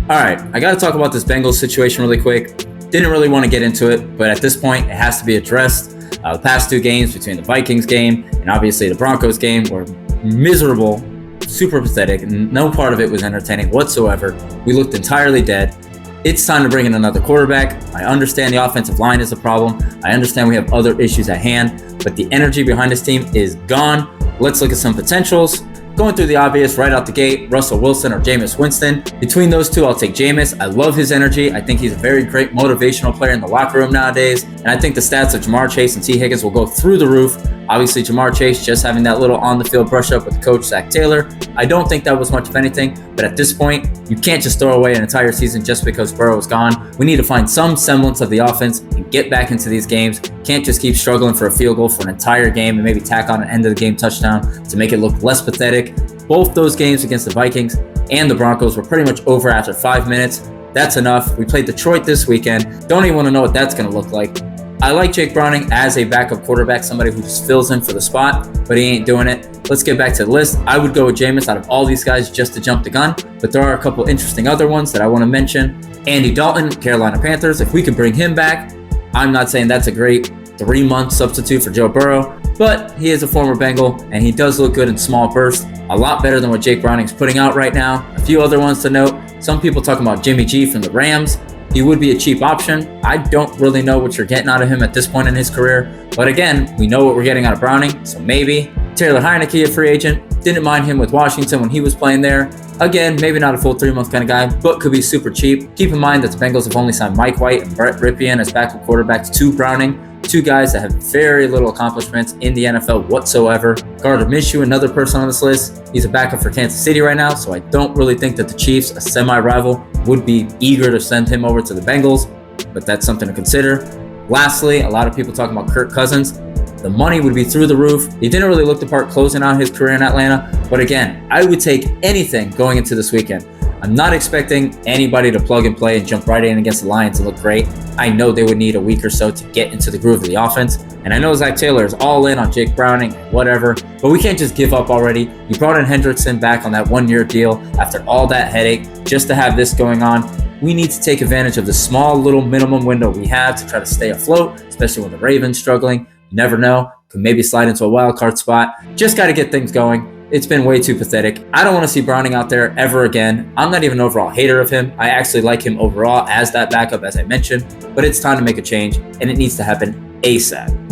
All right, I got to talk about this Bengals situation really quick. Didn't really want to get into it, but at this point, it has to be addressed. The past two games between the Vikings game and obviously the Broncos game were miserable, super pathetic, and no part of it was entertaining whatsoever. We looked entirely dead. It's time to bring in another quarterback. I understand the offensive line is a problem. I understand we have other issues at hand, but the energy behind this team is gone. Let's look at some potentials. Going through the obvious right out the gate, Russell Wilson or Jameis Winston. Between those two, I'll take Jameis. I love his energy. I think he's a very great motivational player in the locker room nowadays. And I think the stats of Jamar Chase and T. Higgins will go through the roof. Obviously, Jamar Chase just having that little on-the-field brush-up with coach Zach Taylor. I don't think that was much of anything, but at this point, you can't just throw away an entire season just because Burrow is gone. We need to find some semblance of the offense and get back into these games. Can't just keep struggling for a field goal for an entire game and maybe tack on an end-of-the-game touchdown to make it look less pathetic. Both those games against the Vikings and the Broncos were pretty much over after 5 minutes. That's enough. We played Detroit this weekend. Don't even want to know what that's going to look like. I like Jake Browning as a backup quarterback, somebody who just fills in for the spot, but he ain't doing it. Let's get back to the list. I would go with Jameis out of all these guys just to jump the gun, but there are a couple interesting other ones that I want to mention. Andy Dalton, Carolina Panthers. If we could bring him back, I'm not saying that's a great 3-month substitute for Joe Burrow, but he is a former Bengal, and he does look good in small bursts. A lot better than what Jake Browning's putting out right now. A few other ones to note. Some people talking about Jimmy G from the Rams. He would be a cheap option. I don't really know what you're getting out of him at this point in his career. But again, we know what we're getting out of Browning, so maybe. Taylor Heineke, a free agent. Didn't mind him with Washington when he was playing there. Again, maybe not a full 3-month kind of guy, but could be super cheap. Keep in mind that the Bengals have only signed Mike White and Brett Ripien as backup quarterbacks to Browning. Two guys that have very little accomplishments in the NFL whatsoever. Gardner Minshew, another person on this list. He's a backup for Kansas City right now, so I don't really think that the Chiefs, a semi-rival, would be eager to send him over to the Bengals, but that's something to consider. Lastly, a lot of people talking about Kirk Cousins. The money would be through the roof. He didn't really look the part closing out his career in Atlanta, but again, I would take anything going into this weekend. I'm not expecting anybody to plug and play and jump right in against the Lions and look great. I know they would need a week or so to get into the groove of the offense. And I know Zach Taylor is all in on Jake Browning, whatever, but we can't just give up already. You brought in Hendrickson back on that 1-year deal after all that headache just to have this going on. We need to take advantage of the small little minimum window we have to try to stay afloat, especially when the Ravens struggling. You never know, could maybe slide into a wild card spot. Just got to get things going. It's been way too pathetic. I don't want to see Browning out there ever again. I'm not even an overall hater of him. I actually like him overall as that backup, as I mentioned, but it's time to make a change, and it needs to happen ASAP.